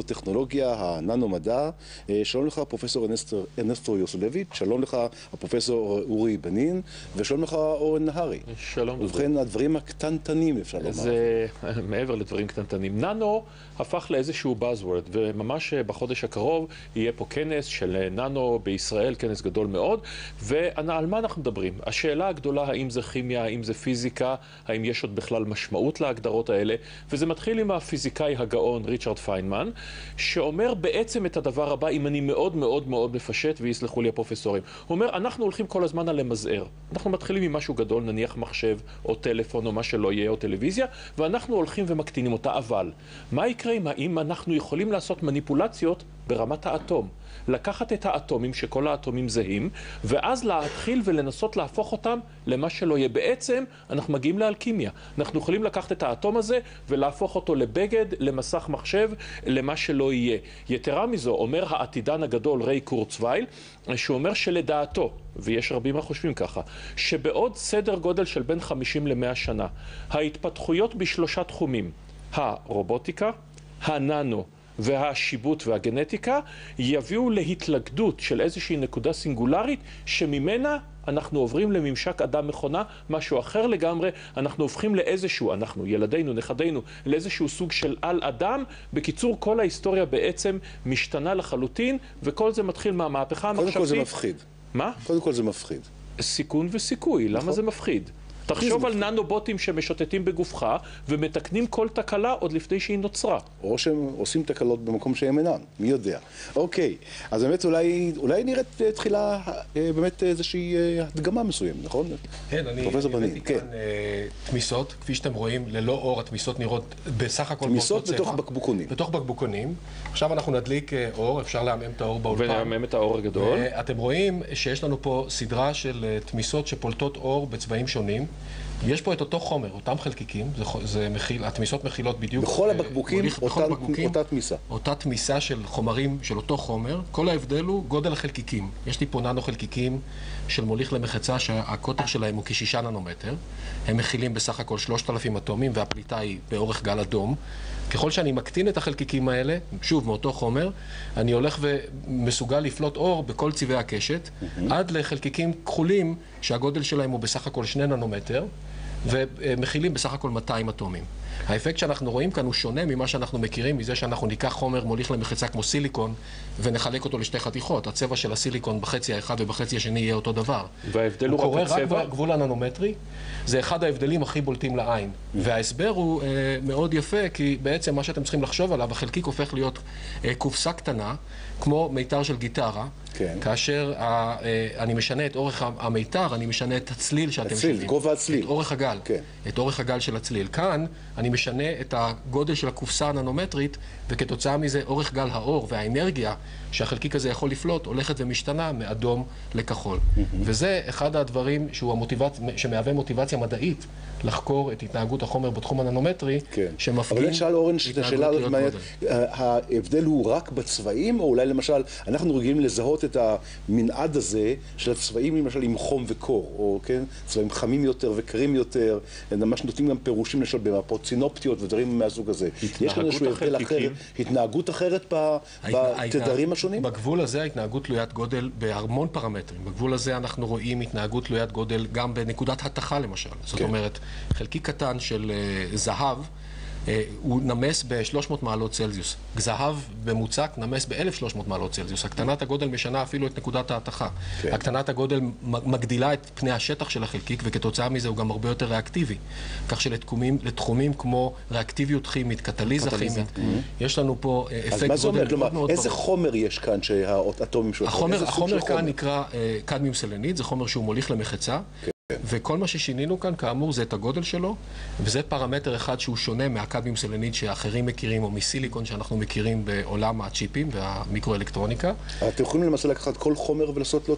טכנולוגיה, הננו-מדע. שלום לך פרופסור ארנסטו יוסולביץ', שלום לך הפרופסור אורי בנין, ושלום לך אורן נהרי. שלום. ובכן, הדברים הקטנטנים אפשר לומר. זה מעבר לדברים קטנטנים. ננו הפך לאיזשהו buzzword, וממש בחודש הקרוב יהיה פה כנס של ננו בישראל, כנס גדול מאוד, ועל מה אנחנו מדברים? השאלה הגדולה, האם זה כימיה, האם זה פיזיקה, האם יש עוד בכלל משמעות להגדרות האלה, וזה מתחיל עם הפיזיקאי הגאון ריצ'רד פיינמן, שאומר בעצם את הדבר הבא, אם אני מאוד מאוד מאוד מפשט, ויסלחו לי הפרופסורים. הוא אומר, אנחנו הולכים כל הזמן על למזער. אנחנו מתחילים עם משהו גדול, נניח מחשב, או טלפון, או מה שלא יהיה, או טלוויזיה, ואנחנו הולכים ומקטינים אותה. אבל מה יקרה אם אנחנו יכולים לעשות מניפולציות ברמת האטום? לקחת את האטומים, שכל האטומים זהים, ואז להתחיל ולנסות להפוך אותם למה שלא יהיה. בעצם אנחנו מגיעים לאלכימיה. אנחנו יכולים לקחת את האטום הזה ולהפוך אותו לבגד, למסך מחשב, למה שלא יהיה. יתרה מזו, אומר העתידן הגדול ריי קורצווייל, שאומר שלדעתו, ויש רבים החושבים ככה, שבעוד סדר גודל של בין 50 ל-100 שנה, ההתפתחויות בשלושה תחומים, הרובוטיקה, הננו, והשיבוט והגנטיקה, יביאו להתלכדות של איזושהי נקודה סינגולרית, שממנה אנחנו עוברים לממשק אדם-מכונה, משהו אחר לגמרי, אנחנו הופכים לאיזשהו, אנחנו, ילדינו, נכדינו, לאיזשהו סוג של על-אדם. בקיצור, כל ההיסטוריה בעצם משתנה לחלוטין, וכל זה מתחיל מהמהפכה המחשבתית. קודם כל זה מפחיד. מה? קודם כל זה מפחיד. סיכון וסיכוי, למה זה מפחיד? תחשוב על ננו-בוטים שמשוטטים בגופך ומתקנים כל תקלה עוד לפני שהיא נוצרה. או שהם עושים תקלות במקום שהם אינם, מי יודע. אוקיי, אז באמת אולי נראית תחילה באמת איזושהי הדגמה מסוים, נכון? כן, אני הבאתי כאן תמיסות, כפי שאתם רואים, ללא אור, התמיסות נראות בסך הכל תמיסות בתוך בקבוקונים. בתוך בקבוקונים. עכשיו אנחנו נדליק אור, אפשר להמם את האור באולפן. ונעמם את האור הגדול. אתם רואים שיש לנו פה סדרה של תמיסות שפולטות אור בצבעים שונים. יש פה את אותו חומר, אותם חלקיקים, התמיסות מכילות בדיוק... בכל הבקבוקים אותה תמיסה. אותה תמיסה של חומרים של אותו חומר. כל ההבדל הוא גודל החלקיקים. יש לי פה ננו חלקיקים של מוליך למחצה שהקוטר שלהם הוא כ6 ננומטר. הם מכילים בסך הכל 3,000 אטומים והפליטה היא באורך גל אדום. ככל שאני מקטין את החלקיקים האלה, שוב מאותו חומר, אני הולך ומסוגל לפלוט אור בכל צבעי הקשת, עד לחלקיקים כחולים שהגודל שלהם הוא בסך הכל 2 ננומטר, ומכילים בסך הכל 200 אטומים. האפקט שאנחנו רואים כאן הוא שונה ממה שאנחנו מכירים, מזה שאנחנו ניקח חומר מוליך למחצה כמו סיליקון, ונחלק אותו לשתי חתיכות. הצבע של הסיליקון בחצי האחד ובחצי השני יהיה אותו דבר. וההבדל הוא רק בצבע? הוא קורה רק בגבול הננומטרי. זה אחד ההבדלים הכי בולטים לעין. וההסבר הוא מאוד יפה, כי בעצם מה שאתם צריכים לחשוב עליו, החלקיק הופך להיות קופסה קטנה, כמו מיתר של גיטרה. כאשר אני משנה את אורך המיתר, אני משנה את הצליל שאתם שומעים. גובה הצליל. את אורך הגל. את אורך הגל של הצליל. כאן אני משנה את הגודל של הקופסה הננומטרית, וכתוצאה מזה אורך גל האור והאנרגיה שהחלקיק הזה יכול לפלוט הולכת ומשתנה מאדום לכחול. וזה אחד הדברים שמהווה מוטיבציה מדעית לחקור את התנהגות החומר בתחום הננומטרי, שמפגין... אבל שאל אורן, השאלה הזאת מעניינת, ההבדל הוא רק בצבעים, או אולי למשל, אנחנו רגילים לזהות את המנעד הזה של הצבעים, למשל עם חום וקור, או כן, צבעים חמים יותר וקרים יותר, ממש נותנים גם פירושים למשל במפות סינופטיות ודברים מהסוג הזה. יש לנו איזשהו הבדל אחר, התנהגות אחרת בתדרים השונים? בגבול הזה ההתנהגות תלוית גודל בהמון פרמטרים. בגבול הזה אנחנו רואים התנהגות תלוית גודל גם בנקודת התחה למשל. זאת אומרת, חלקיק קטן של זהב, הוא נמס ב-300 מעלות צלזיוס. זהב במוצק נמס ב-1,300 מעלות צלזיוס. הקטנת הגודל משנה אפילו את נקודת ההתחה. הקטנת הגודל מגדילה את פני השטח של החלקיק, וכתוצאה מזה הוא גם הרבה יותר ריאקטיבי. כך שלתחומים כמו ריאקטיביות כימית, קטליזה כימית, יש לנו פה אפקט גודל מאוד מאוד... איזה חומר יש כאן שהאטומים שלו? החומר כאן נקרא קדמיום סלנית, זה חומר שהוא מוליך למחצה. וכל מה ששינינו כאן, כאמור, זה את הגודל שלו, וזה פרמטר אחד שהוא שונה מהקדמיום סלנית שאחרים מכירים, או מסיליקון שאנחנו מכירים בעולם הצ'יפים והמיקרואלקטרוניקה. אתם יכולים למעשה לקחת כל חומר ולעשות לו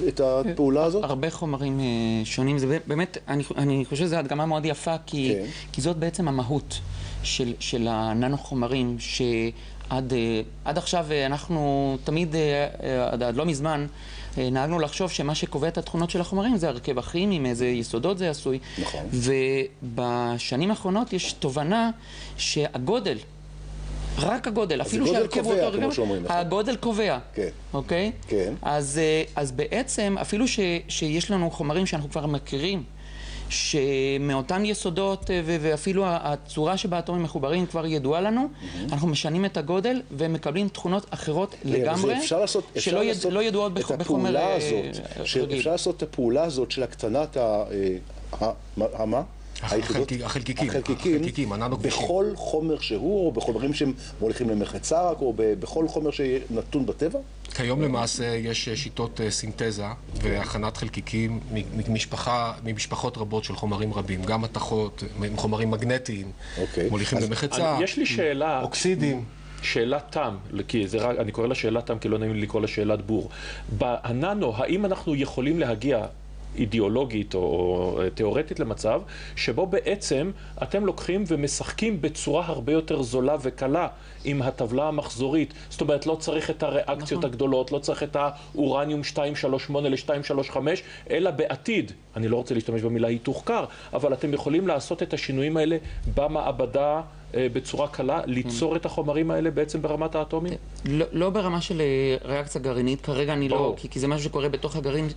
את הפעולה הזאת? הרבה חומרים שונים. זה באמת, אני חושב שזו הדגמה מאוד יפה, כי זאת בעצם המהות של הננו חומרים, שעד עכשיו אנחנו תמיד, עד לא מזמן, נהגנו לחשוב שמה שקובע את התכונות של החומרים זה הרכב הכימי, מאיזה יסודות זה עשוי. נכון. ובשנים האחרונות יש תובנה שהגודל רק הגודל, אפילו הגודל שהרכב הוא קובע, אותו כמו שאומרים, נכון. הגודל קובע, כן. אוקיי? כן. אז בעצם, אפילו שיש לנו חומרים שאנחנו כבר מכירים, שמאותן יסודות ואפילו הצורה שבה האטומים מחוברים כבר ידועה לנו, אנחנו משנים את הגודל ומקבלים תכונות אחרות לגמרי, שלא ידועות בחומר רגיל. אפשר לעשות את הפעולה הזאת של הקטנת החלקיקים בכל חומר שהוא, או בחומרים שהם מוליכים למחצה רק, או בכל חומר שנתון בטבע? כיום למעשה יש שיטות סינתזה והכנת חלקיקים ממשפחות רבות של חומרים רבים, גם מתכות, חומרים מגנטיים, מוליכים למחצה, יש לי שאלה, אוקסידים. שאלת תם, כי אני קורא לה שאלת תם כי לא נעים לי לקרוא לה שאלת בור. בננו, האם אנחנו יכולים להגיע אידיאולוגית או תיאורטית למצב שבו בעצם אתם לוקחים ומשחקים בצורה הרבה יותר זולה וקלה עם הטבלה המחזורית, זאת אומרת לא צריך את הריאקציות הגדולות, לא צריך את האורניום 238 ל-235, אלא בעתיד, אני לא רוצה להשתמש במילה היתוך קר, אבל אתם יכולים לעשות את השינויים האלה במעבדה בצורה קלה, ליצור את החומרים האלה בעצם ברמת האטומים? לא ברמה של ריאקציה גרעינית, כרגע אני לא, כי זה משהו שקורה בתוך הגרעין,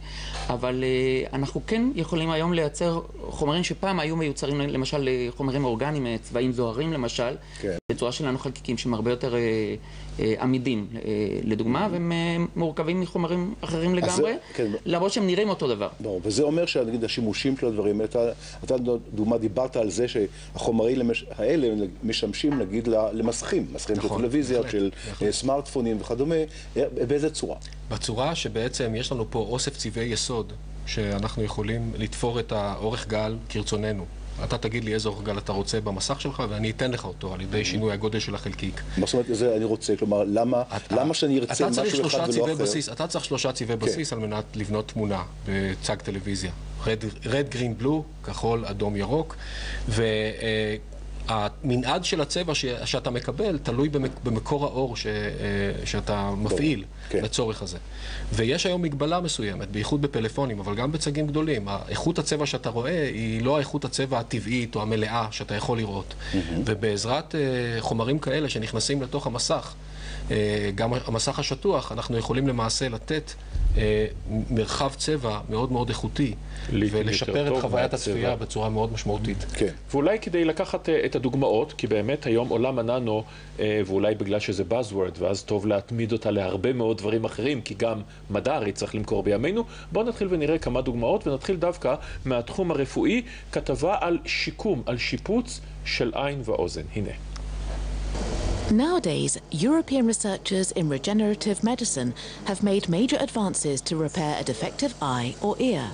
אבל אנחנו כן יכולים היום לייצר חומרים שפעם היו מיוצרים, למשל חומרים אורגניים, צבעים זוהרים למשל, בצורה שלנו חלקיקים שהם הרבה יותר עמידים, לדוגמה, והם מורכבים מחומרים אחרים לגמרי, למרות שהם נראים אותו דבר. וזה אומר שנגיד השימושים של הדברים, אתה דוגמה דיברת על זה שהחומרים האלה משמשים נגיד למסכים, מסכים של טלוויזיה, של סמארטפונים וכדומה, באיזה צורה? בצורה שבעצם יש לנו פה אוסף צבעי יסוד, שאנחנו יכולים לתפור את האורך גל כרצוננו. אתה תגיד לי איזה אורך גל אתה רוצה במסך שלך, ואני אתן לך אותו על ידי שינוי הגודל של החלקיק. מה זאת אומרת, זה אני רוצה, כלומר, למה שאני ארצה משהו אחד ולא אחר? אתה צריך 3 צבעי בסיס על מנת לבנות תמונה בצג טלוויזיה. רד, גרין, בלו, כחול, אדום, ירוק, המנעד של הצבע שאתה מקבל תלוי במקור האור שאתה מפעיל לצורך הזה. ויש היום מגבלה מסוימת, בייחוד בפלאפונים, אבל גם בצגים גדולים. איכות הצבע שאתה רואה היא לא האיכות הצבע הטבעית או המלאה שאתה יכול לראות. ובעזרת חומרים כאלה שנכנסים לתוך המסך, גם המסך השטוח, אנחנו יכולים למעשה לתת מרחב צבע מאוד מאוד איכותי ולשפר את חוויית הצפייה בצורה מאוד משמעותית. ואולי כדי לקחת את הדוגמאות, כי באמת היום עולם הננו, ואולי בגלל שזה buzzword, ואז טוב להתמיד אותה להרבה מאוד דברים אחרים, כי גם מדע הרי צריך למכור בימינו, בואו נתחיל ונראה כמה דוגמאות, ונתחיל דווקא מהתחום הרפואי, כתבה על שיקום, על שיפוץ של עין ואוזן. הנה. Nowadays, European researchers in regenerative medicine have made major advances to repair a defective eye or ear.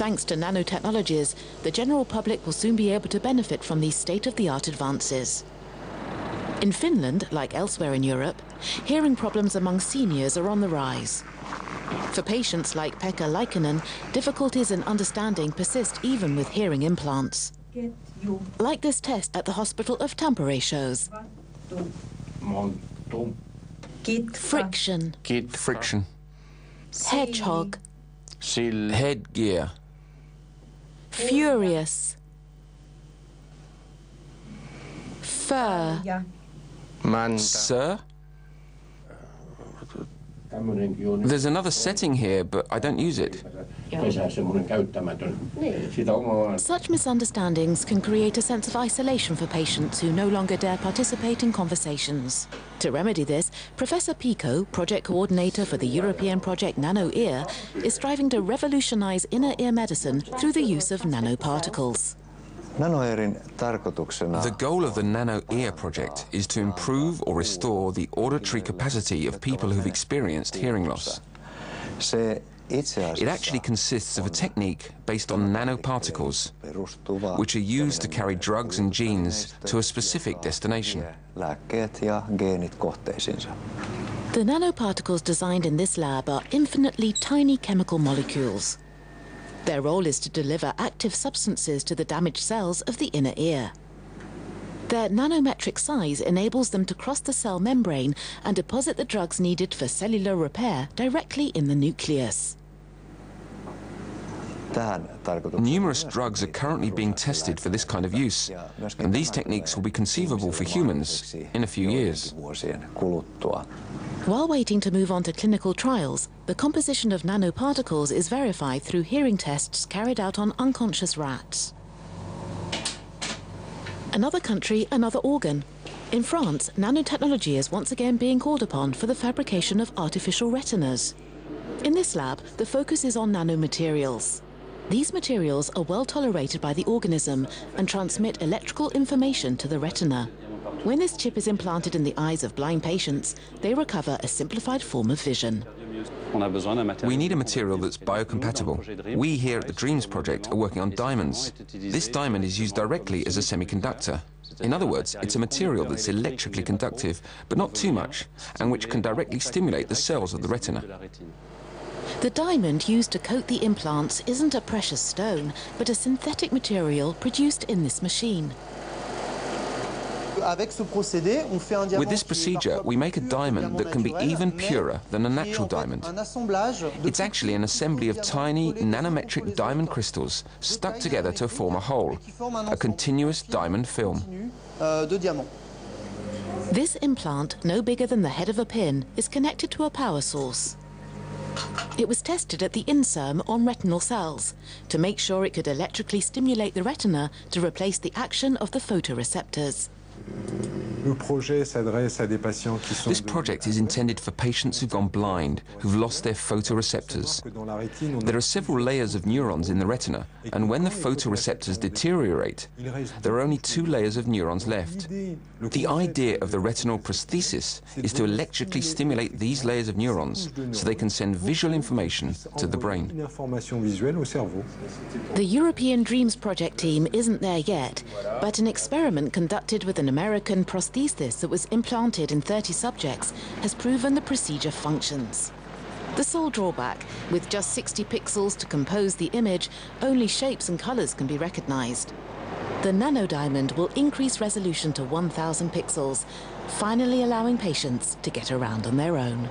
Thanks to nanotechnologies, the general public will soon be able to benefit from these state-of-the-art advances. In Finland, like elsewhere in Europe, hearing problems among seniors are on the rise. For patients like Pekka Laikkonen, difficulties in understanding persist even with hearing implants. Like this test at the Hospital of Tampere shows. Friction. Friction. Hedgehog. Headgear. Furious. Fur. Sir? There's another setting here, but I don't use it. Such misunderstandings can create a sense of isolation for patients who no longer dare participate in conversations. To remedy this, Professor Pico, project coordinator for the European project Nano Ear, is striving to revolutionize inner ear medicine through the use of nanoparticles. The goal of the Nano Ear project is to improve or restore the auditory capacity of people who've experienced hearing loss. It actually consists of a technique based on nanoparticles, which are used to carry drugs and genes to a specific destination. The nanoparticles designed in this lab are infinitely tiny chemical molecules. Their role is to deliver active substances to the damaged cells of the inner ear. Their nanometric size enables them to cross the cell membrane and deposit the drugs needed for cellular repair directly in the nucleus. Numerous drugs are currently being tested for this kind of use, and these techniques will be conceivable for humans in a few years. While waiting to move on to clinical trials, the composition of nanoparticles is verified through hearing tests carried out on unconscious rats. Another country, another organ. In France, nanotechnology is once again being called upon for the fabrication of artificial retinas. In this lab, the focus is on nanomaterials. These materials are well tolerated by the organism and transmit electrical information to the retina. When this chip is implanted in the eyes of blind patients, they recover a simplified form of vision. We need a material that's biocompatible. We here at the DREAMS project are working on diamonds. This diamond is used directly as a semiconductor. In other words, it's a material that's electrically conductive, but not too much, and which can directly stimulate the cells of the retina. The diamond used to coat the implants isn't a precious stone, but a synthetic material produced in this machine. With this procedure, we make a diamond that can be even purer than a natural diamond. It's actually an assembly of tiny nanometric diamond crystals stuck together to form a whole, a continuous diamond film. This implant, no bigger than the head of a pin, is connected to a power source. It was tested at the INSERM on retinal cells to make sure it could electrically stimulate the retina to replace the action of the photoreceptors. This project is intended for patients who've gone blind, who've lost their photoreceptors. There are several layers of neurons in the retina, and when the photoreceptors deteriorate, there are only 2 layers of neurons left. The idea of the retinal prosthesis is to electrically stimulate these layers of neurons so they can send visual information to the brain. The European DREAMS project team isn't there yet, but an experiment conducted with an American prosthesis that was implanted in 30 subjects has proven the procedure functions. The sole drawback, with just 60 pixels to compose the image, only shapes and colors can be recognized. The nanodiamond will increase resolution to 1000 pixels, finally allowing patients to get around on their own.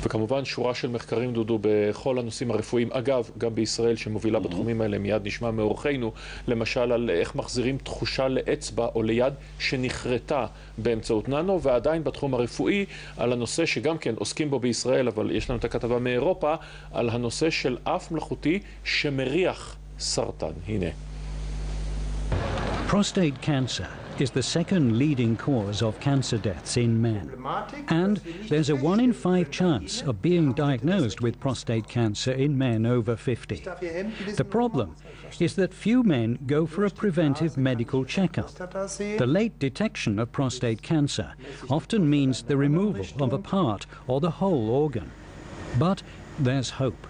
וכמובן שורה של מחקרים דודו בכל הנושאים הרפואיים, אגב, גם בישראל שמובילה בתחומים האלה, מיד נשמע מאורחנו, למשל על איך מחזירים תחושה לאצבע או ליד שנחרטה באמצעות ננו, ועדיין בתחום הרפואי על הנושא שגם כן עוסקים בו בישראל, אבל יש לנו את הכתבה מאירופה, על הנושא של אף מלאכותי שמריח סרטן. הנה. Prostate cancer is the second leading cause of cancer deaths in men. And there's a 1 in 5 chance of being diagnosed with prostate cancer in men over 50. The problem is that few men go for a preventive medical checkup. The late detection of prostate cancer often means the removal of a part or the whole organ. But there's hope.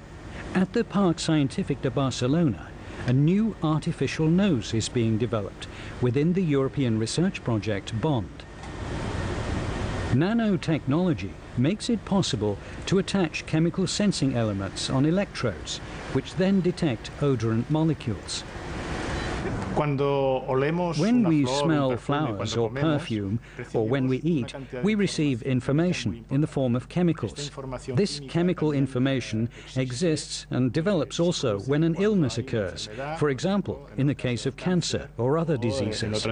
At the Parc Scientific de Barcelona, a new artificial nose is being developed within the European research project BOND. Nanotechnology makes it possible to attach chemical sensing elements on electrodes, which then detect odorant molecules. When we smell flowers or perfume, or when we eat, we receive information in the form of chemicals. This chemical information exists and develops also when an illness occurs, for example, in the case of cancer or other diseases.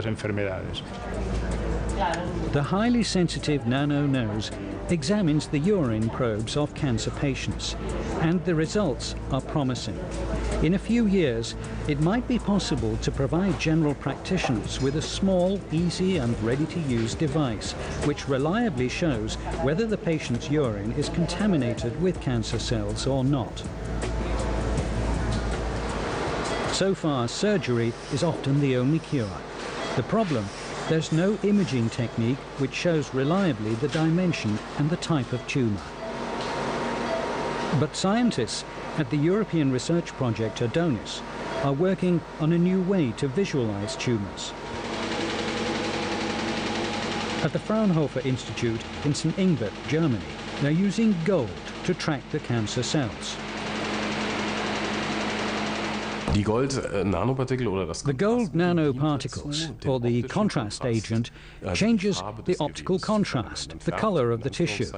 The highly sensitive nano nose examines the urine probes of cancer patients, and the results are promising. In a few years, it might be possible to provide general practitioners with a small, easy and ready-to-use device which reliably shows whether the patient's urine is contaminated with cancer cells or not. So far, surgery is often the only cure. The problem: there's no imaging technique which shows reliably the dimension and the type of tumor. But scientists at the European research project Adonis are working on a new way to visualize tumors. At the Fraunhofer Institute in St. Ingbert, Germany, they're using gold to track the cancer cells. The gold nanoparticles, or the contrast agent, changes the optical contrast, the color of the tissue.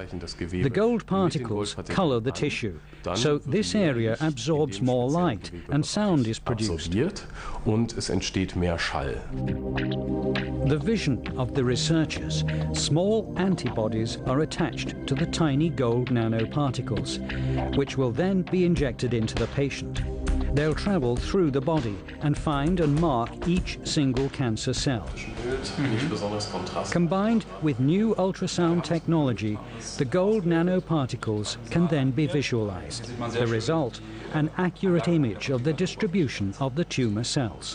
The gold particles color the tissue, so this area absorbs more light and sound is produced. Und es entsteht mehr Schall. The vision of the researchers, small antibodies are attached to the tiny gold nanoparticles, which will then be injected into the patient. They'll travel through the body and find and mark each single cancer cell. Combined with new ultrasound technology, the gold nanoparticles can then be visualized. The result, an accurate image of the distribution of the tumor cells.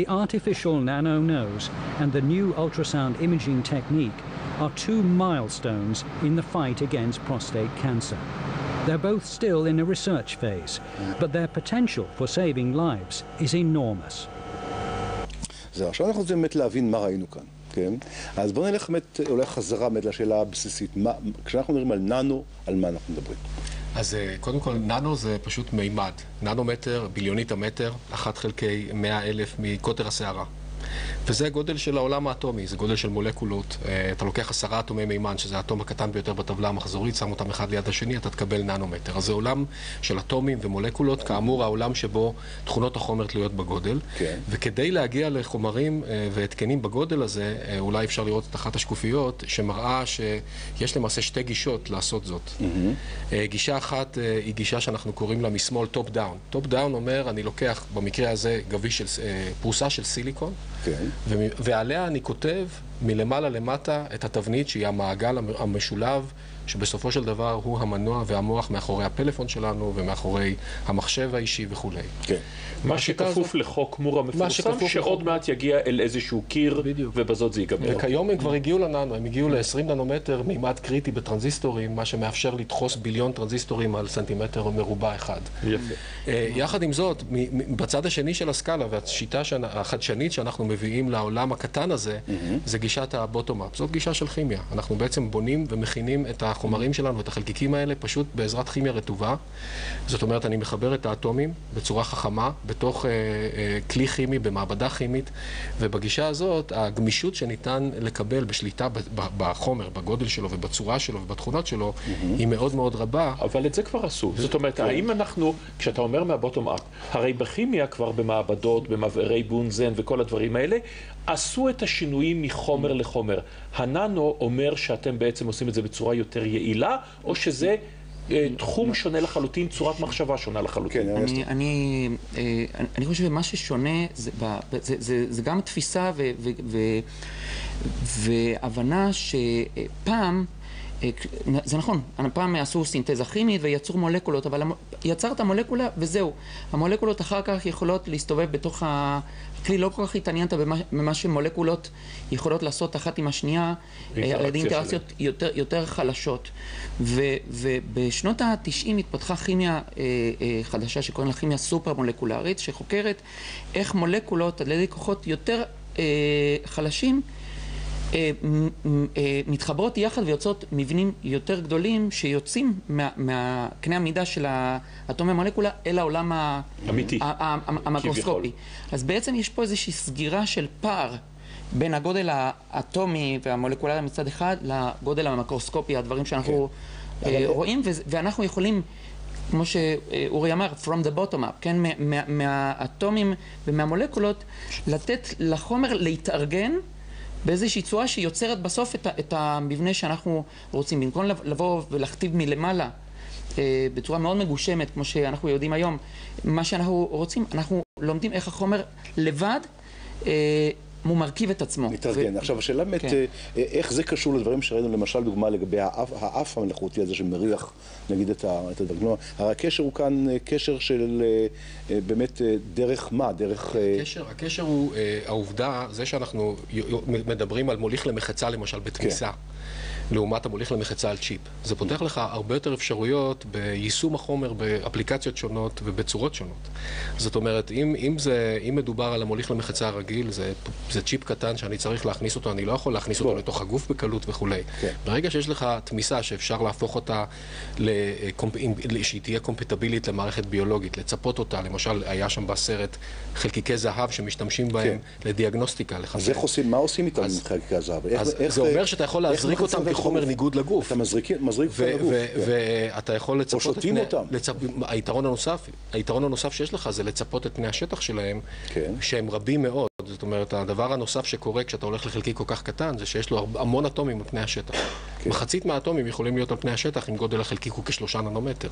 The artificial nano nose and the new ultrasound imaging technique are two milestones in the fight against prostate cancer. They're both still in a research phase, but their potential for saving lives is enormous. זהו, עכשיו אנחנו רוצים באמת להבין מה ראינו כאן, כן? אז בואו נלך באמת אולי חזרה באמת לשאלה הבסיסית. כשאנחנו מדברים על ננו, על מה אנחנו מדברים? אז קודם כל, ננו זה פשוט מימד. ננומטר, ביליונית המטר, 1 חלקי 100,000 מקוטר השערה. וזה גודל של העולם האטומי, זה גודל של מולקולות. אתה לוקח 10 אטומי מימן, שזה האטום הקטן ביותר בטבלה המחזורית, שם אותם אחד ליד השני, אתה תקבל ננומטר. אז זה עולם של אטומים ומולקולות, כאמור העולם שבו תכונות החומר תלויות בגודל. כן. וכדי להגיע לחומרים והתקנים בגודל הזה, אולי אפשר לראות את אחת השקופיות, שמראה שיש למעשה 2 גישות לעשות זאת. גישה אחת היא גישה שאנחנו קוראים לה משמאל טופ דאון. טופ דאון אומר, אני לוקח במקרה הזה גביש של פרוסה של סיליקון, ועליה אני כותב מלמעלה למטה את התבנית שהיא המעגל המשולב, שבסופו של דבר הוא המנוע והמוח מאחורי הפלאפון שלנו ומאחורי המחשב האישי וכו'. כן. מה שכפוף לחוק מור המפורסם, שעוד מעט יגיע אל איזשהו קיר, ובזאת זה ייגמר. וכיום הם כבר הגיעו לננו, הם הגיעו ל-20 ננומטר מימד קריטי בטרנזיסטורים, מה שמאפשר לדחוס ביליון טרנזיסטורים על סנטימטר מרובע אחד. יפה. יחד עם זאת, בצד השני של הסקאלה, והשיטה החדשנית שאנחנו מביאים לעולם הקטן הזה, זה גישת הבוטום-אפ. זאת גישה של כימיה. אנחנו בעצם בונים ומכינים את החומרים שלנו, את החלקיקים האלה, פשוט בעזרת כימיה רטובה. זאת אומרת, אני מחבר את האטומים בצורה חכמה, בתוך כלי כימי, במעבדה כימית, ובגישה הזאת, הגמישות שניתן לקבל בשליטה בחומר, בגודל שלו ובצורה שלו ובתכונות שלו, היא מאוד מאוד רבה. אבל את זה כבר עשו. זאת אומרת, האם אנחנו, כשאתה אומר מהבוטום-אפ, הרי בכימיה כבר במעבדות, במבערי בונזן וכל הדברים האלה, עשו את השינויים מחומר לחומר. הננו אומר שאתם בעצם עושים את זה בצורה יותר יעילה, או שזה תחום שונה לחלוטין, צורת מחשבה שונה לחלוטין? אני חושב שמה ששונה זה גם תפיסה והבנה שפעם, זה נכון, פעם עשו סינתזה כימית ויצרו מולקולות, אבל יצרת מולקולה וזהו. המולקולות אחר כך יכולות להסתובב בתוך הכלי, לא כל כך התעניינת במה שמולקולות יכולות לעשות אחת עם השנייה, על ידי אינטראקציות יותר חלשות. ובשנות ה-90 התפתחה כימיה חדשה שקוראים לה כימיה סופר מולקולרית, שחוקרת איך מולקולות על ידי כוחות יותר חלשים מתחברות יחד ויוצאות מבנים יותר גדולים שיוצאים מהקנה המידה של האטומי המולקולה אל העולם המיקרוסקופי. אז בעצם יש פה איזושהי סגירה של פער בין הגודל האטומי והמולקולרי מצד אחד לגודל המיקרוסקופי, הדברים שאנחנו רואים, ואנחנו יכולים, כמו שאורי אמר, from the bottom up, כן? מהאטומים ומהמולקולות, לתת לחומר להתארגן באיזושהי צורה שיוצרת בסוף את המבנה שאנחנו רוצים. במקום לבוא ולכתיב מלמעלה בצורה מאוד מגושמת, כמו שאנחנו יודעים היום, מה שאנחנו רוצים, אנחנו לומדים איך החומר לבד הוא מרכיב את עצמו. מתארגן. עכשיו, השאלה באמת, איך זה קשור לדברים שראינו, למשל, דוגמה לגבי האף המלאכותי הזה שמריח, נגיד, את הדברים. הרי הקשר הוא כאן קשר של באמת דרך מה? דרך... הקשר הוא העובדה, זה שאנחנו מדברים על מוליך למחצה, למשל, בתמיסה. לעומת המוליך למחצה על צ'יפ. זה פותח לך הרבה יותר אפשרויות ביישום החומר באפליקציות שונות ובצורות שונות. זאת אומרת, אם מדובר על המוליך למחצה הרגיל, זה זה צ'יפ קטן שאני צריך להכניס אותו, אני לא יכול להכניס אותו לתוך הגוף בקלות וכולי. ברגע שיש לך תמיסה שאפשר להפוך אותה, שהיא תהיה קומפטיבילית למערכת ביולוגית, לצפות אותה, למשל היה שם בסרט חלקיקי זהב שמשתמשים בהם לדיאגנוסטיקה, אז איך עושים, מה עושים איתם עם חלקיקי הזהב? זה אומר שאתה יכול להזריק אותם כחומר ניגוד לגוף. אתה מזריק אותם לגוף. ואתה יכול לצפות... או שותים אותם. היתרון הנוסף שיש לך זה לצפות את פני השטח שלהם, שהם רבים מאוד. זאת אומרת, הדבר הנוסף שקורה כשאתה הולך לחלקיק כל כך קטן, זה שיש לו המון אטומים על פני השטח. מחצית מהאטומים יכולים להיות על פני השטח אם גודל החלקיק הוא כ3 ננומטר.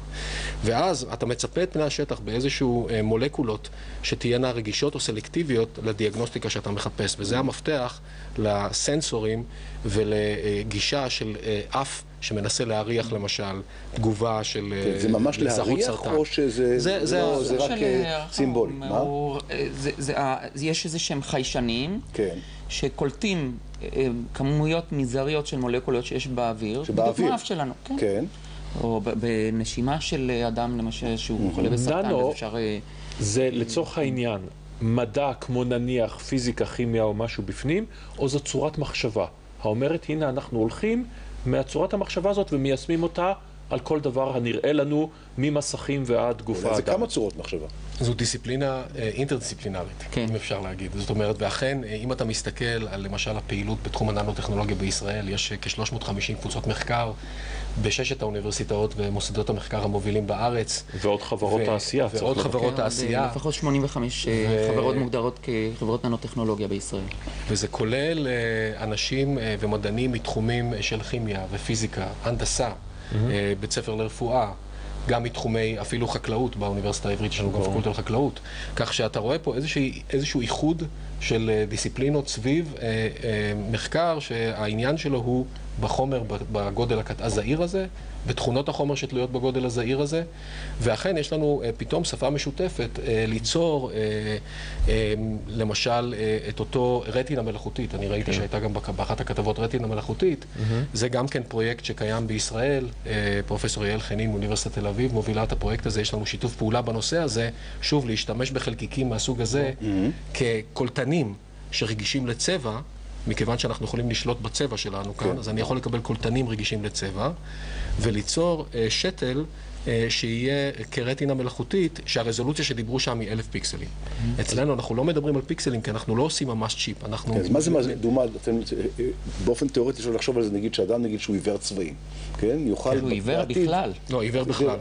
ואז אתה מצפה את פני השטח באיזשהו מולקולות שתהיינה רגישות או סלקטיביות לדיאגנוסטיקה שאתה מחפש. וזה המפתח לסנסורים ולגישה של אף שמנסה להריח למשל תגובה של זה ממש להריח או שזה רק סימבולי? יש איזה שהם חיישנים שקולטים כמויות מזעריות של מולקולות שיש באוויר, בדיוק מהאף שלנו, כן. או בנשימה של אדם למשל שהוא חולה בסרטן, אפשר... זה לצורך העניין מדע כמו נניח פיזיקה, כימיה או משהו בפנים, או זו צורת מחשבה. האומרת, הנה אנחנו הולכים מהצורת המחשבה הזאת ומיישמים אותה על כל דבר הנראה לנו ממסכים ועד גוף האדם. זה כמה צורות מחשבה? זו דיסציפלינה אינטרדיסציפלינרית, אם אפשר להגיד. זאת אומרת, ואכן, אם אתה מסתכל על למשל הפעילות בתחום הננו-טכנולוגיה בישראל, יש כ-350 קבוצות מחקר ב6 האוניברסיטאות ומוסדות המחקר המובילים בארץ. ועוד חברות תעשייה. ועוד חברות תעשייה. לפחות 85 חברות מוגדרות כחברות ננו-טכנולוגיה בישראל. וזה כולל אנשים ומדענים מתחומים של כימיה ופיזיקה, הנדסה, בית ספר לרפואה, גם מתחומי אפילו חקלאות באוניברסיטה העברית, יש לנו גם פקולטה לחקלאות. כך שאתה רואה פה איזשהו איחוד של דיסציפלינות סביב מחקר שהעניין שלו הוא בחומר, בגודל הזעיר הזה, בתכונות החומר שתלויות בגודל הזעיר הזה, ואכן יש לנו פתאום שפה משותפת ליצור למשל את אותו רטינה מלאכותית. אני ראיתי שהייתה גם באחת הכתבות רטינה מלאכותית. זה גם כן פרויקט שקיים בישראל. פרופסור יעל חנין מאוניברסיטת תל אביב מובילה את הפרויקט הזה. יש לנו שיתוף פעולה בנושא הזה. שוב, להשתמש בחלקיקים מהסוג הזה כקולטנים שרגישים לצבע, מכיוון שאנחנו יכולים לשלוט בצבע שלנו כאן, אז אני יכול לקבל קולטנים רגישים לצבע, וליצור שטל שיהיה כרטינה מלאכותית, שהרזולוציה שדיברו שם היא 1000 פיקסלים. אצלנו אנחנו לא מדברים על פיקסלים, כי אנחנו לא עושים ממש צ'יפ. מה זה דומה, באופן תיאורטי אפשר לחשוב על זה, נגיד שאדם נגיד שהוא עיוור צבעים, כן? הוא עיוור בכלל. לא, עיוור בכלל.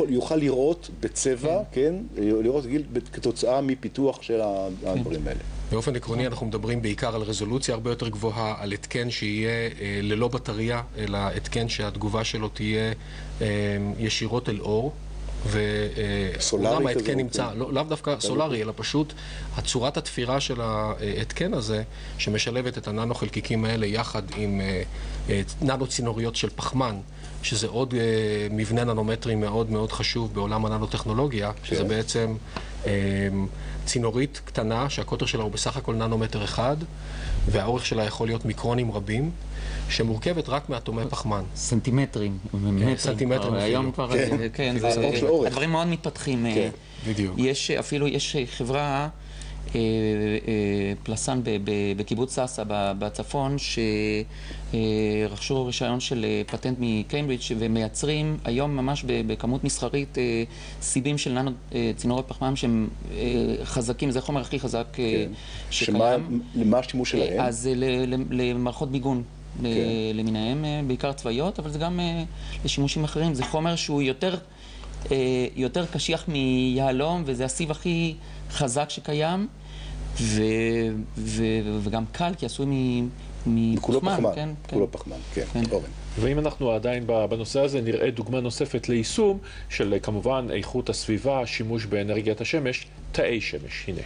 יוכל לראות בצבע, כן? לראות כתוצאה מפיתוח של הדברים האלה. באופן עקרוני אנחנו מדברים בעיקר על רזולוציה הרבה יותר גבוהה, על התקן שיהיה ללא בטריה, אלא התקן שהתגובה שלו תהיה ישירות אל אור. ואולם ההתקן נמצא, לאו דווקא סולרי, אלא פשוט הצורת התפירה של ההתקן הזה, שמשלבת את הננו חלקיקים האלה יחד עם ננו צינוריות של פחמן, שזה עוד מבנה ננומטרי מאוד מאוד חשוב בעולם הננו-טכנולוגיה, שזה בעצם צינורית קטנה שהקוטר שלה הוא בסך הכל ננומטר אחד, והאורך שלה יכול להיות מיקרונים רבים, שמורכבת רק מאטומי פחמן. סנטימטרים. סנטימטרים. היום כבר, כן, הדברים מאוד מתפתחים. בדיוק. יש חברה, פלסן בקיבוץ סאסא בצפון, שרכשו רישיון של פטנט מקיימברידג' ומייצרים היום ממש בכמות מסחרית סיבים של ננו צינורות פחמן שהם חזקים, זה החומר הכי חזק שקיים. למה השימוש שלהם? אז למערכות מיגון למיניהם, בעיקר צבאיות, אבל זה גם לשימושים אחרים. זה חומר שהוא יותר קשיח מיהלום, וזה הסיב הכי חזק שקיים, וגם קל, כי עשוי מפחמן. כולו פחמן, כן, אורן. ואם אנחנו עדיין בנושא הזה, נראה דוגמה נוספת ליישום של כמובן איכות הסביבה, שימוש באנרגיית השמש, תאי שמש, הנה.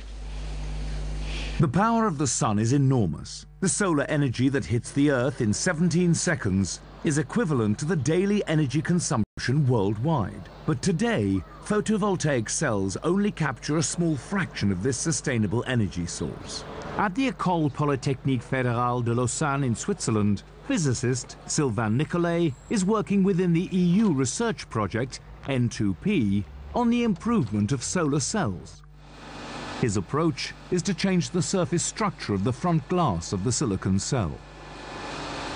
The power of the sun is enormous. The solar energy that hits the Earth in 17 seconds is equivalent to the daily energy consumption worldwide. But today, photovoltaic cells only capture a small fraction of this sustainable energy source. At the École Polytechnique Fédérale de Lausanne in Switzerland, physicist Sylvain Nicolet is working within the EU research project N2P on the improvement of solar cells. His approach is to change the surface structure of the front glass of the silicon cell.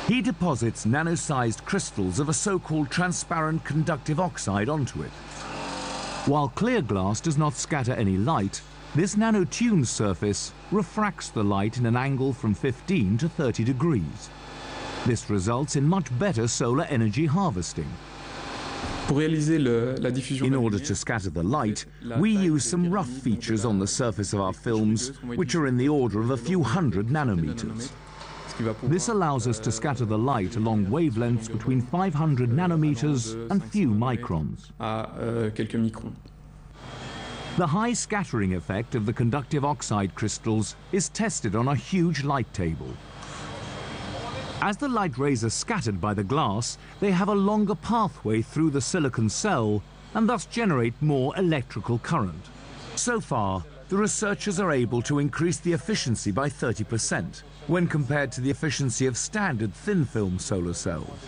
He deposits nano-sized crystals of a so-called transparent conductive oxide onto it. While clear glass does not scatter any light, this nano-tuned surface refracts the light in an angle from 15 to 30 degrees. This results in much better solar energy harvesting. In order to scatter the light, we use some rough features on the surface of our films, which are in the order of a few hundred nanometers. This allows us to scatter the light along wavelengths between 500 nanometers and few microns. The high scattering effect of the conductive oxide crystals is tested on a huge light table. As the light rays are scattered by the glass, they have a longer pathway through the silicon cell and thus generate more electrical current. So far, the researchers are able to increase the efficiency by 30% when compared to the efficiency of standard thin-film solar cells.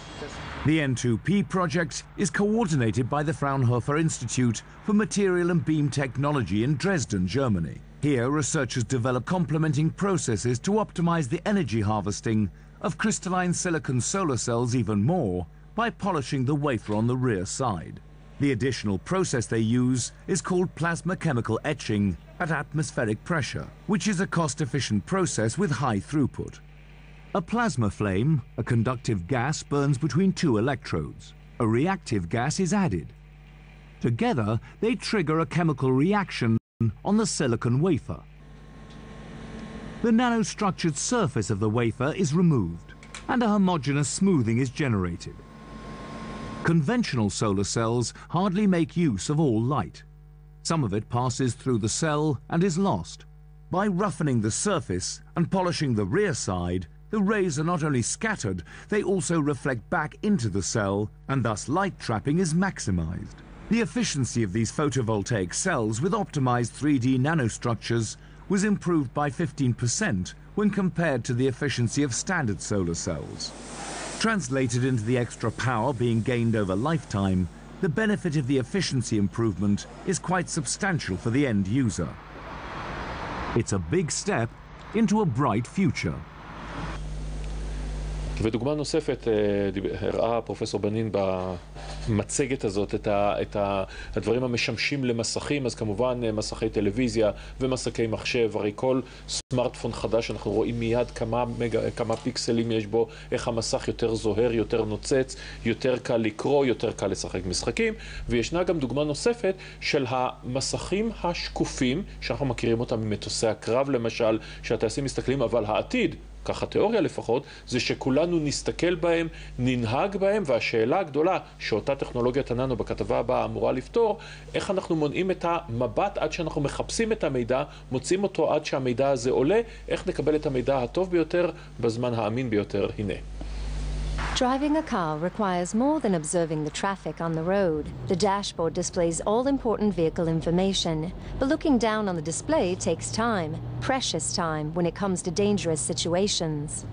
The N2P project is coordinated by the Fraunhofer Institute for Material and Beam Technology in Dresden, Germany. Here, researchers develop complementing processes to optimize the energy harvesting of crystalline silicon solar cells even more by polishing the wafer on the rear side. The additional process they use is called plasma chemical etching at atmospheric pressure, which is a cost-efficient process with high throughput. A plasma flame, a conductive gas, burns between two electrodes. A reactive gas is added. Together, they trigger a chemical reaction on the silicon wafer. The nanostructured surface of the wafer is removed, and a homogeneous smoothing is generated. Conventional solar cells hardly make use of all light. Some of it passes through the cell and is lost. By roughening the surface and polishing the rear side, the rays are not only scattered, they also reflect back into the cell, and thus light trapping is maximized. The efficiency of these photovoltaic cells with optimized 3D nanostructures was improved by 15% when compared to the efficiency of standard solar cells. Translated into the extra power being gained over lifetime, the benefit of the efficiency improvement is quite substantial for the end user. It's a big step into a bright future. ודוגמה נוספת, הראה פרופסור בנין במצגת הזאת את הדברים המשמשים למסכים, אז כמובן מסכי טלוויזיה ומסכי מחשב, הרי כל סמארטפון חדש אנחנו רואים מיד כמה פיקסלים יש בו, איך המסך יותר זוהר, יותר נוצץ, יותר קל לקרוא, יותר קל לשחק משחקים, וישנה גם דוגמה נוספת של המסכים השקופים, שאנחנו מכירים אותם ממטוסי הקרב למשל, שהטייסים מסתכלים, אבל העתיד, ככה תיאוריה לפחות, זה שכולנו נסתכל בהם, ננהג בהם, והשאלה הגדולה שאותה טכנולוגיית הננו בכתבה הבאה אמורה לפתור, איך אנחנו מונעים את המבט עד שאנחנו מחפשים את המידע, מוצאים אותו עד שהמידע הזה עולה, איך נקבל את המידע הטוב ביותר בזמן האמין ביותר. הנה. Driving a car requires more than observing the traffic on the road. The dashboard displays all important vehicle information, but looking down on the display takes time, precious time, when it comes to dangerous situations.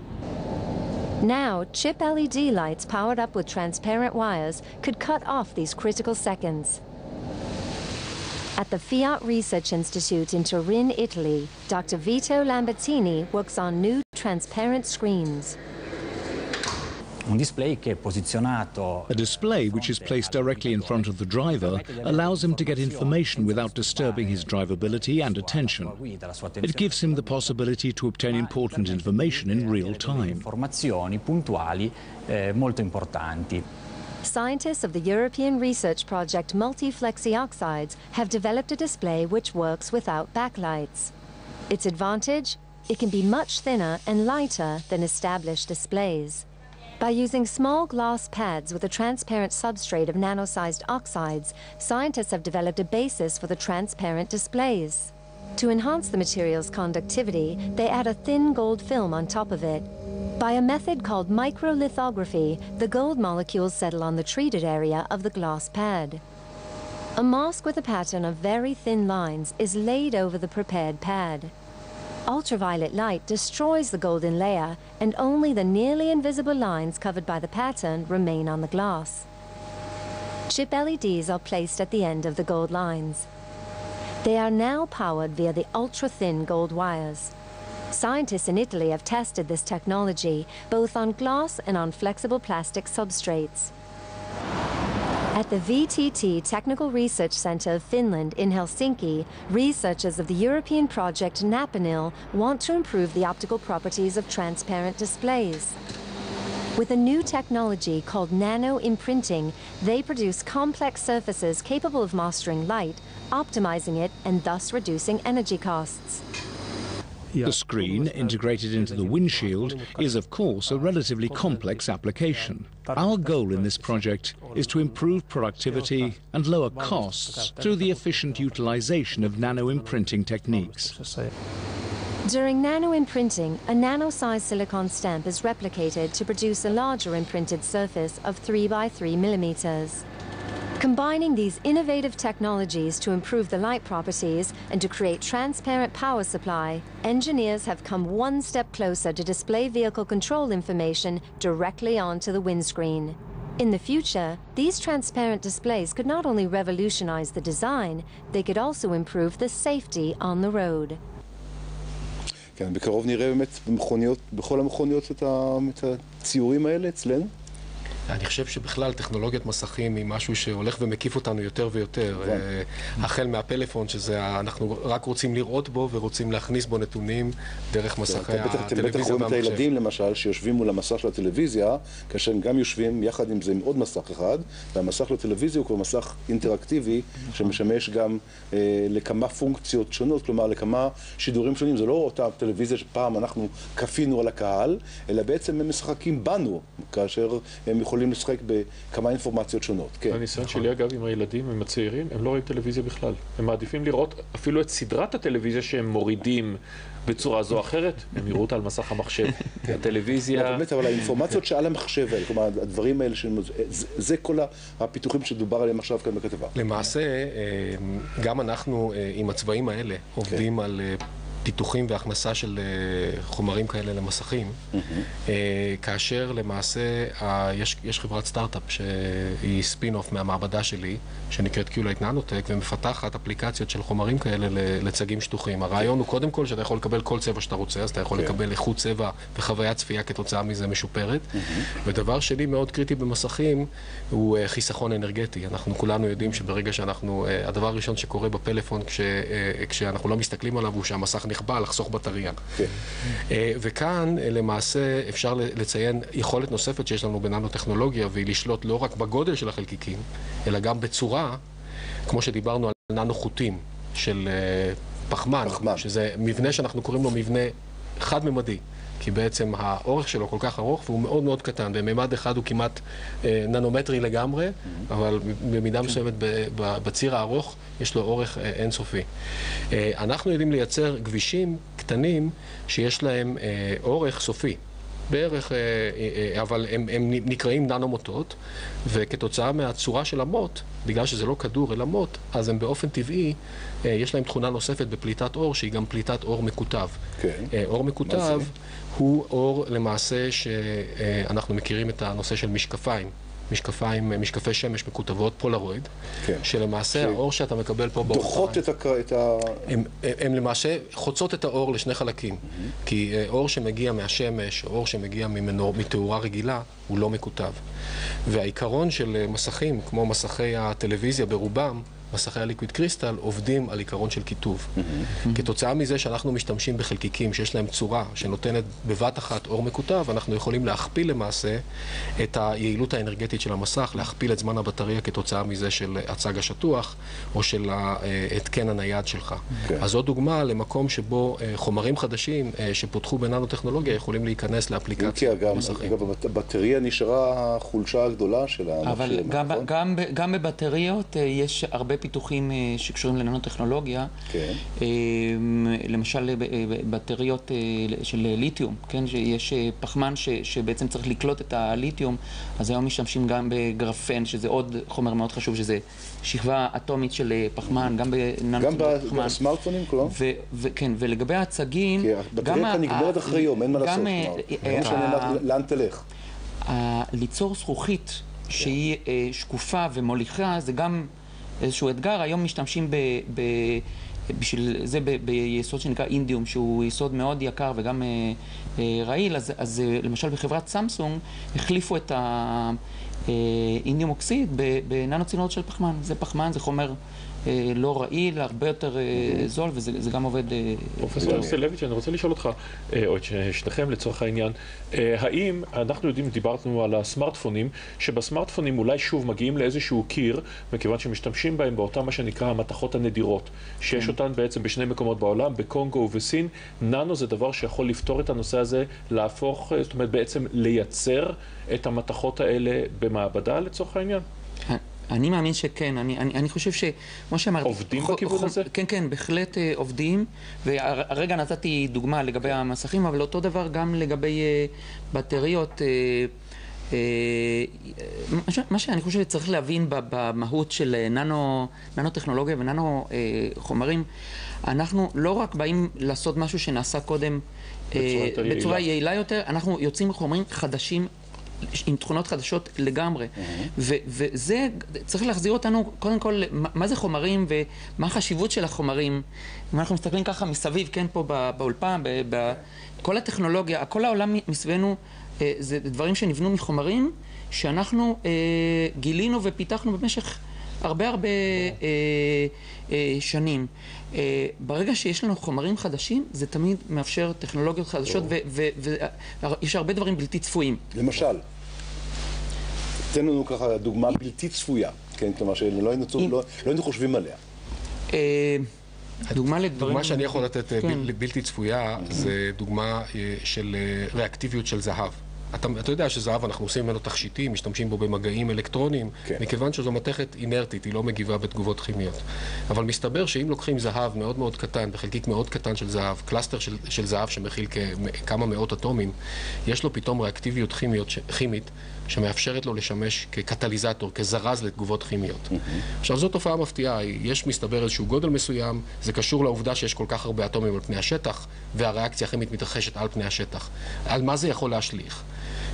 Now, chip LED lights powered up with transparent wires could cut off these critical seconds. At the Fiat Research Institute in Turin, Italy, Dr. Vito Lambertini works on new transparent screens. A display which is placed directly in front of the driver allows him to get information without disturbing his drivability and attention. It gives him the possibility to obtain important information in real time. Scientists of the European research project Multiflexi Oxides have developed a display which works without backlights. Its advantage? It can be much thinner and lighter than established displays. By using small glass pads with a transparent substrate of nano-sized oxides, scientists have developed a basis for the transparent displays. To enhance the material's conductivity, they add a thin gold film on top of it. By a method called microlithography, the gold molecules settle on the treated area of the glass pad. A mask with a pattern of very thin lines is laid over the prepared pad. Ultraviolet light destroys the golden layer, and only the nearly invisible lines covered by the pattern remain on the glass. Chip LEDs are placed at the end of the gold lines. They are now powered via the ultra-thin gold wires. Scientists in Italy have tested this technology both on glass and on flexible plastic substrates. At the VTT Technical Research Center of Finland in Helsinki, researchers of the European project Napanil want to improve the optical properties of transparent displays. With a new technology called nano-imprinting, they produce complex surfaces capable of mastering light, optimizing it, and thus reducing energy costs. The screen, integrated into the windshield, is of course a relatively complex application. Our goal in this project is to improve productivity and lower costs through the efficient utilization of nano-imprinting techniques. During nano-imprinting, a nano-sized silicon stamp is replicated to produce a larger imprinted surface of 3 by 3 millimeters. Combining these innovative technologies to improve the light properties and to create transparent power supply, engineers have come one step closer to display vehicle control information directly onto the windscreen. In the future, these transparent displays could not only revolutionize the design, they could also improve the safety on the road. כן, בקרוב נראה באמת בכל המכוניות את הציורים האלה אצלנו. אני חושב שבכלל טכנולוגיית מסכים היא משהו שהולך ומקיף אותנו יותר ויותר. החל מהפלאפון, אנחנו רק רוצים לראות בו ורוצים להכניס בו נתונים דרך מסכי הטלוויזיה והמחשב. אתם בטח רואים את הילדים למשל שיושבים מול המסך של הטלוויזיה, כאשר הם גם יושבים יחד עם זה עם עוד מסך אחד, והמסך של הטלוויזיה הוא כבר מסך אינטראקטיבי שמשמש גם לכמה פונקציות שונות, כלומר לכמה שידורים שונים. זה לא אותה טלוויזיה שפעם אנחנו כפינו על הקהל, אלא בעצם הם משחקים בנו, כאשר הם יכולים לשחק בכמה אינפורמציות שונות. הניסיון שלי אגב עם הילדים, עם הצעירים, הם לא רואים טלוויזיה בכלל. הם מעדיפים לראות אפילו את סדרת הטלוויזיה שהם מורידים בצורה זו או אחרת, הם יראו אותה על מסך המחשב. הטלוויזיה... באמת, אבל האינפורמציות שעל המחשב האלה, כלומר, הדברים האלה, זה כל הפיתוחים שדובר עליהם עכשיו כאן בכתבה. למעשה, גם אנחנו עם הצבעים האלה עובדים על פיתוחים והכנסה של חומרים כאלה למסכים, כאשר למעשה יש חברת סטארט-אפ שהיא ספין-אוף מהמעבדה שלי, שנקראת קיולייט ננוטק, ומפתחת אפליקציות של חומרים כאלה לצגים שטוחים. הרעיון הוא קודם כל שאתה יכול לקבל כל צבע שאתה רוצה, אז אתה יכול לקבל איכות צבע וחוויית צפייה כתוצאה מזה משופרת. ודבר שני מאוד קריטי במסכים הוא חיסכון אנרגטי. אנחנו כולנו יודעים שברגע שאנחנו, הדבר הראשון שקורה בפלאפון כשאנחנו לא מסתכלים עליו הוא שהמסך נכבה לחסוך בטריה. וכאן למעשה אפשר לציין יכולת נוספת שיש לנו בננו-טכנולוגיה, והיא לשלוט לא רק בגודל של החלקיקים, אלא גם בצורה, כמו שדיברנו על ננו-חוטים של פחמן, שזה מבנה שאנחנו קוראים לו מבנה חד-ממדי. כי בעצם האורך שלו כל כך ארוך והוא מאוד מאוד קטן. בממד אחד הוא כמעט ננומטרי לגמרי, אבל במידה מסוימת בציר הארוך יש לו אורך אינסופי. אנחנו יודעים לייצר כבישים קטנים שיש להם אורך סופי. בערך, אבל הם נקראים ננו-מוטות, וכתוצאה מהצורה של המוט, בגלל שזה לא כדור אלא מוט, אז הם באופן טבעי, יש להם תכונה נוספת בפליטת אור, שהיא גם פליטת אור מקוטב. אור מקוטב הוא אור למעשה שאנחנו מכירים את הנושא של משקפיים. משקפי שמש מקוטבות, פולרויד, שלמעשה האור שאתה מקבל פה דוחות את ה... הם למעשה חוצות את האור לשני חלקים, כי אור שמגיע מהשמש, אור שמגיע מתאורה רגילה, הוא לא מקוטב. והעיקרון של מסכים, כמו מסכי הטלוויזיה ברובם, מסכי הליקוויד קריסטל עובדים על עיקרון של כיתוב. כתוצאה מזה שאנחנו משתמשים בחלקיקים שיש להם צורה שנותנת בבת אחת אור מקוטב, אנחנו יכולים להכפיל למעשה את היעילות האנרגטית של המסך, להכפיל את זמן הבטריה כתוצאה מזה של הצג השטוח או של ההתקן הנייד שלך. אז זו דוגמה למקום שבו חומרים חדשים שפותחו בננו-טכנולוגיה יכולים להיכנס לאפליקציה מסכים. אגב, בבטריה נשארה החולשה הגדולה של המכשיר. אבל גם בבטריות יש הרבה פיתוחים שקשורים לננו-טכנולוגיה, למשל בטריות של ליתיום, כן? שיש פחמן שבעצם צריך לקלוט את הליתיום, אז היום משתמשים גם בגרפן, שזה עוד חומר מאוד חשוב, שזה שכבה אטומית של פחמן, גם בננו-טכנולוגיה. גם בסמארטפונים כולם? כן, ולגבי הצגים... כי הבטריה כאן נגמרת אחרי יום, אין מה לעשות. לא משנה לאן תלך. ליצור זכוכית שהיא שקופה ומוליכה, זה גם איזשהו אתגר. היום משתמשים בשביל זה ביסוד שנקרא אינדיום, שהוא יסוד מאוד יקר וגם רעיל, אז למשל בחברת סמסונג החליפו את האינדיום אוקסיד בננו צינורות של פחמן. זה פחמן, זה חומר לא רעיל, הרבה יותר זול, וזה גם עובד... פרופסור יוסלביץ', אני רוצה לשאול אותך, או את שניכם לצורך העניין, האם אנחנו יודעים, דיברנו על הסמארטפונים, שבסמארטפונים אולי שוב מגיעים לאיזשהו קיר, מכיוון שמשתמשים בהם באותם מה שנקרא המתכות הנדירות, שיש אותן בעצם בשני מקומות בעולם, בקונגו ובסין. ננו זה דבר שיכול לפתור את הנושא הזה, להפוך, זאת אומרת בעצם לייצר את המתכות האלה במעבדה לצורך העניין? אני מאמין שכן, אני חושב שמה שאמרתי... עובדים בכיוון הזה? כן, כן, בהחלט עובדים, והרגע נתתי דוגמה לגבי המסכים, אבל אותו דבר גם לגבי בטריות. מה שאני חושב שצריך להבין במהות של ננו-טכנולוגיה וננו-חומרים, אנחנו לא רק באים לעשות משהו שנעשה קודם בצורה יעילה יותר, אנחנו יוצאים חומרים חדשים, עם תכונות חדשות לגמרי. וזה צריך להחזיר אותנו, קודם כל, מה זה חומרים ומה החשיבות של החומרים. אם אנחנו מסתכלים ככה מסביב, כן, פה באולפן, כל הטכנולוגיה, כל העולם מסביבנו, זה דברים שנבנו מחומרים שאנחנו גילינו ופיתחנו במשך הרבה שנים. ברגע שיש לנו חומרים חדשים, זה תמיד מאפשר טכנולוגיות חדשות, ויש הרבה דברים בלתי צפויים. למשל, תן לנו ככה דוגמה בלתי צפויה, כלומר שלא היינו חושבים עליה. דוגמה שאני יכול לתת בלתי צפויה, זה דוגמה של ריאקטיביות של זהב. אתה יודע שזהב, אנחנו עושים ממנו תכשיטים, משתמשים בו במגעים אלקטרוניים, מכיוון שזו מתכת אינרטית, היא לא מגיבה בתגובות כימיות. אבל מסתבר שאם לוקחים זהב מאוד מאוד קטן, בחלקיק מאוד קטן של זהב, קלאסטר של זהב שמכיל כמה מאות אטומים, יש לו פתאום ריאקטיביות כימית שמאפשרת לו לשמש כקטליזטור, כזרז לתגובות כימיות. עכשיו, זו תופעה מפתיעה, יש מסתבר איזשהו גודל מסוים, זה קשור לעובדה שיש כל כך הרבה אטומים על פני השטח, והריאקציה הכימית מתרחשת על פני השטח. על מה זה יכול להשליך?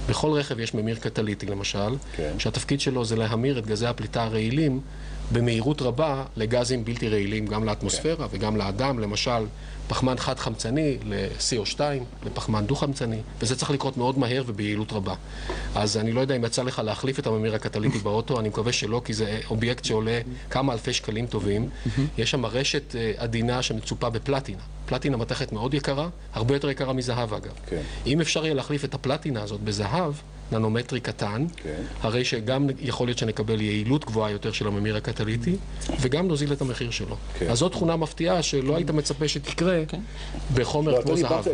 בכל רכב יש ממיר קטליטי, למשל, שהתפקיד שלו זה להמיר את גזי הפליטה הרעילים במהירות רבה לגזים בלתי רעילים, גם לאטמוספירה וגם לאדם, למשל, פחמן חד-חמצני ל-CO2, לפחמן דו-חמצני, וזה צריך לקרות מאוד מהר וביעילות רבה. אז אני לא יודע אם יצא לך להחליף את הממיר הקטליטי באוטו, אני מקווה שלא, כי זה אובייקט שעולה כמה אלפי שקלים טובים. יש שם רשת עדינה שמצופה בפלטינה. פלטינה מתכת מאוד יקרה, הרבה יותר יקרה מזהב אגב. אם אפשר יהיה להחליף את הפלטינה הזאת בזהב, ננומטרי קטן, הרי שגם יכול להיות שנקבל יעילות גבוהה יותר של הממיר הקטליטי, וגם נוזיל את המחיר שלו. אז זו תכונה מפתיעה שלא היית מצפה שתקרה בחומר כמו זהב.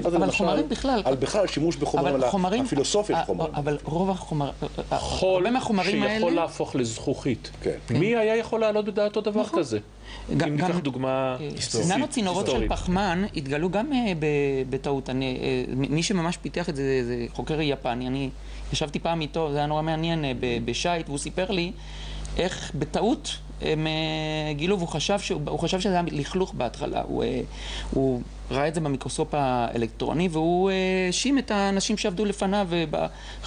אבל חומרים בכלל... על בכלל שימוש בחומרים, הפילוסופיה לחומרים. אבל רוב החומרים... הרבה מהחומרים האלה... שיכול להפוך לזכוכית. מי היה יכול לעלות בדעתו דבר כזה? אם ניקח דוגמה היסטורית. ננו צינורות של פחמן התגלו גם בטעות. מי שממש פיתח את זה, זה חוקר יפני. אני ישבתי פעם איתו, זה היה נורא מעניין, בשייט, והוא סיפר לי איך בטעות הם גילו, והוא חשב שזה היה לכלוך בהתחלה. הוא ראה את זה במיקרוסקופ האלקטרוני, והוא האשים את האנשים שעבדו לפניו,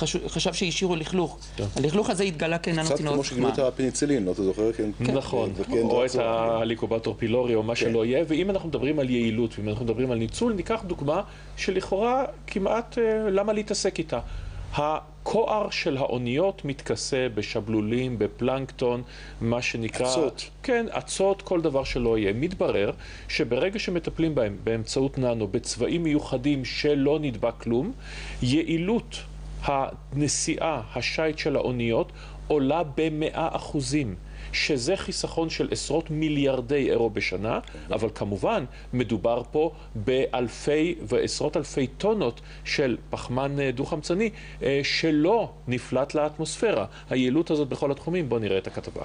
וחשב שהשאירו לכלוך. הלכלוך הזה התגלה כננו צינורות פחמן. קצת כמו שגילו את הפניצילין, לא אתה זוכר? נכון, או את ההליקובקטר פילורי, או מה שלא יהיה. ואם אנחנו מדברים על יעילות, ואם אנחנו מדברים על ניצול, ניקח דוגמה שלכאורה כמעט למה להתעסק איתה. הכוער של האוניות מתכסה בשבלולים, בפלנקטון, מה שנקרא... עצות. כן, עצות, כל דבר שלא יהיה. מתברר שברגע שמטפלים בהם באמצעות ננו, בצבעים מיוחדים שלא נדבק כלום, יעילות הנסיעה, השייט של האוניות, עולה ב100%. שזה חיסכון של עשרות מיליארדי אירו בשנה, אבל כמובן מדובר פה באלפי ועשרות אלפי טונות של פחמן דו-חמצני שלא נפלט לאטמוספירה. היעילות הזאת בכל התחומים, בואו נראה את הכתבה.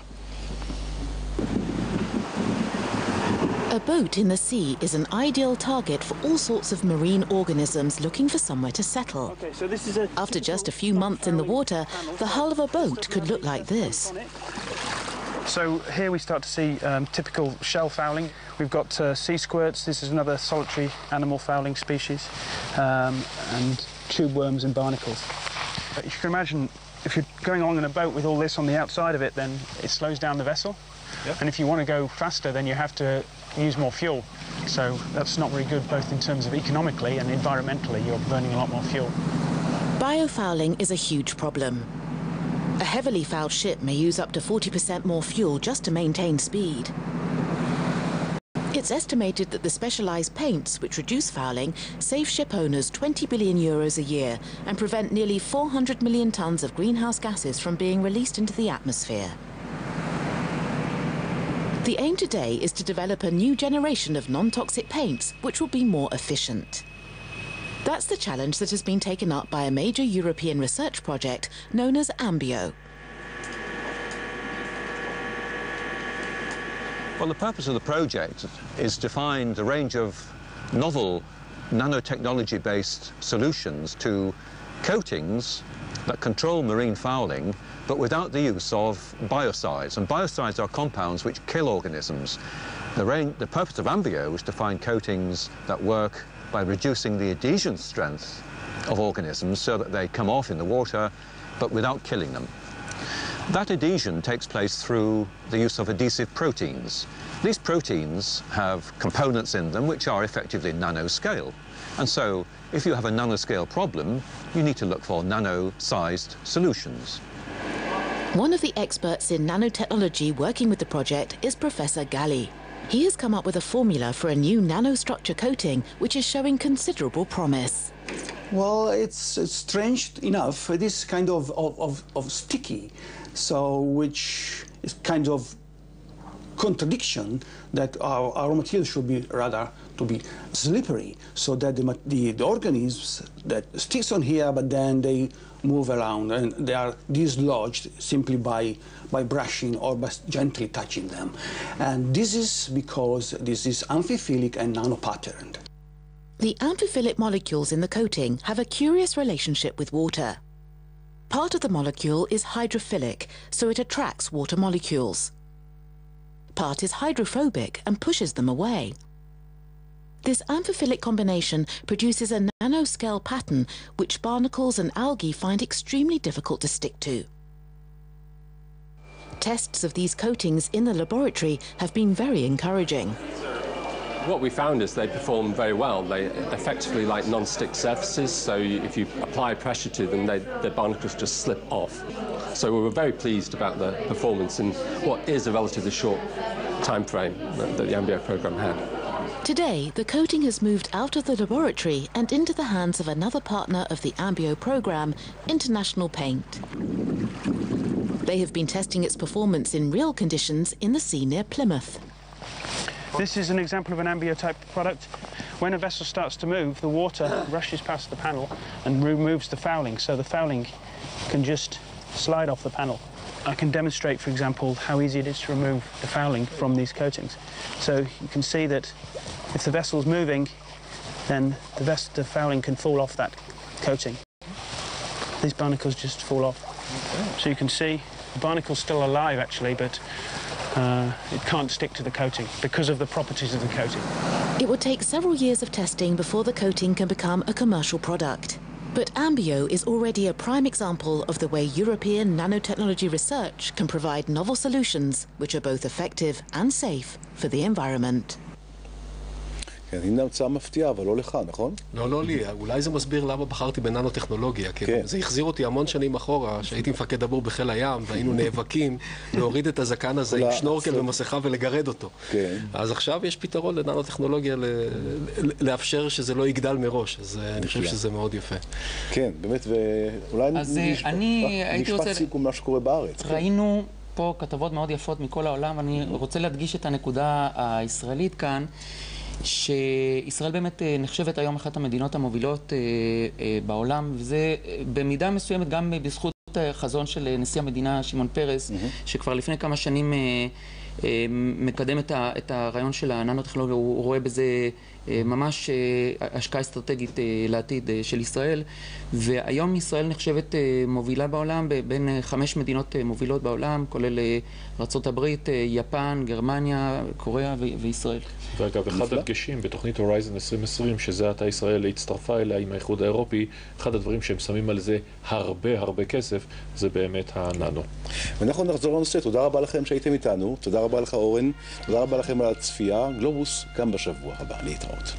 A boat in the sea is an ideal target for all sorts of marine organisms looking for somewhere to settle. After just a few months in the water, the hull of a boat could look like this. So here we start to see typical shell fouling. We've got sea squirts. This is another solitary animal fouling species, and tube worms and barnacles. You can imagine if you're going along in a boat with all this on the outside of it, then it slows down the vessel. And if you want to go faster, then you have to use more fuel. So that's not very good, both in terms of economically and environmentally. You're burning a lot more fuel. Biofouling is a huge problem. A heavily fouled ship may use up to 40% more fuel just to maintain speed. It's estimated that the specialised paints, which reduce fouling, save ship owners €20 billion a year and prevent nearly 400 million tonnes of greenhouse gases from being released into the atmosphere. The aim today is to develop a new generation of non-toxic paints, which will be more efficient. That's the challenge that has been taken up by a major European research project known as AMBIO. Well, the purpose of the project is to find a range of novel nanotechnology-based solutions to coatings that control marine fouling, but without the use of biocides. And biocides are compounds which kill organisms. The purpose of AMBIO is to find coatings that work by reducing the adhesion strength of organisms so that they come off in the water, but without killing them. That adhesion takes place through the use of adhesive proteins. These proteins have components in them which are effectively nanoscale. And so, if you have a nanoscale problem, you need to look for nano-sized solutions. One of the experts in nanotechnology working with the project is Professor Galli. He has come up with a formula for a new nanostructure coating which is showing considerable promise. Well, it's strange enough. It is kind of sticky, so which is kind of contradiction that our material should be rather to be slippery, so that the organisms that sticks on here, but then they move around and they are dislodged simply by brushing or by gently touching them. And this is because this is amphiphilic and nanopatterned. The amphiphilic molecules in the coating have a curious relationship with water. Part of the molecule is hydrophilic, so it attracts water molecules. Part is hydrophobic and pushes them away. This amphiphilic combination produces a nanoscale pattern which barnacles and algae find extremely difficult to stick to. Tests of these coatings in the laboratory have been very encouraging. What we found is they perform very well. They effectively like non-stick surfaces, so if you apply pressure to them, the barnacles just slip off. So we were very pleased about the performance in what is a relatively short time frame that the AMBIO program had. Today, the coating has moved out of the laboratory and into the hands of another partner of the AMBIO program, International Paint. They have been testing its performance in real conditions in the sea near Plymouth. This is an example of an AMBIO type product. When a vessel starts to move, the water rushes past the panel and removes the fouling, so the fouling can just slide off the panel. I can demonstrate, for example, how easy it is to remove the fouling from these coatings. So you can see that if the vessel's moving, then the fouling can fall off that coating. These barnacles just fall off. Okay. So you can see the barnacle's still alive, actually, but it can't stick to the coating because of the properties of the coating. It will take several years of testing before the coating can become a commercial product. But AMBIO is already a prime example of the way European nanotechnology research can provide novel solutions which are both effective and safe for the environment. כן, הנה המצאה מפתיעה, אבל לא לך, נכון? לא לי. אולי זה מסביר למה בחרתי בננו-טכנולוגיה. כן. זה החזיר אותי המון שנים אחורה, שהייתי מפקד דבור בחיל הים, והיינו נאבקים להוריד את הזקן הזה עם שנורקל ומסכה ולגרד אותו. כן. אז עכשיו יש פתרון לננו-טכנולוגיה לאפשר שזה לא יגדל מראש. אז אני חושב שזה מאוד יפה. כן, באמת, ואולי משפט סיכום מה שקורה בארץ. ראינו פה כתבות מאוד יפות מכל העולם, אני רוצה להדגיש את הנקודה הישראלית כאן, שישראל באמת נחשבת היום אחת המדינות המובילות בעולם, וזה במידה מסוימת גם בזכות החזון של נשיא המדינה שמעון פרס, שכבר לפני כמה שנים מקדם את הרעיון של הננו-טכנולוגיה. הוא רואה בזה ממש השקעה אסטרטגית לעתיד של ישראל, והיום ישראל נחשבת מובילה בעולם, בין 5 מדינות מובילות בעולם, כולל ארצות הברית, יפן, גרמניה, קוריאה וישראל. ואגב, אחד הדגשים בתוכנית הורייזן 2020, שזה עתה ישראל הצטרפה אליה עם האיחוד האירופי, אחד הדברים שהם שמים על זה הרבה כסף, זה באמת הננו. ואנחנו נחזור לנושא. תודה רבה לכם שהייתם איתנו, תודה רבה לך אורן, תודה רבה לכם על הצפייה. גלובוס גם בשבוע הבא. להתראות.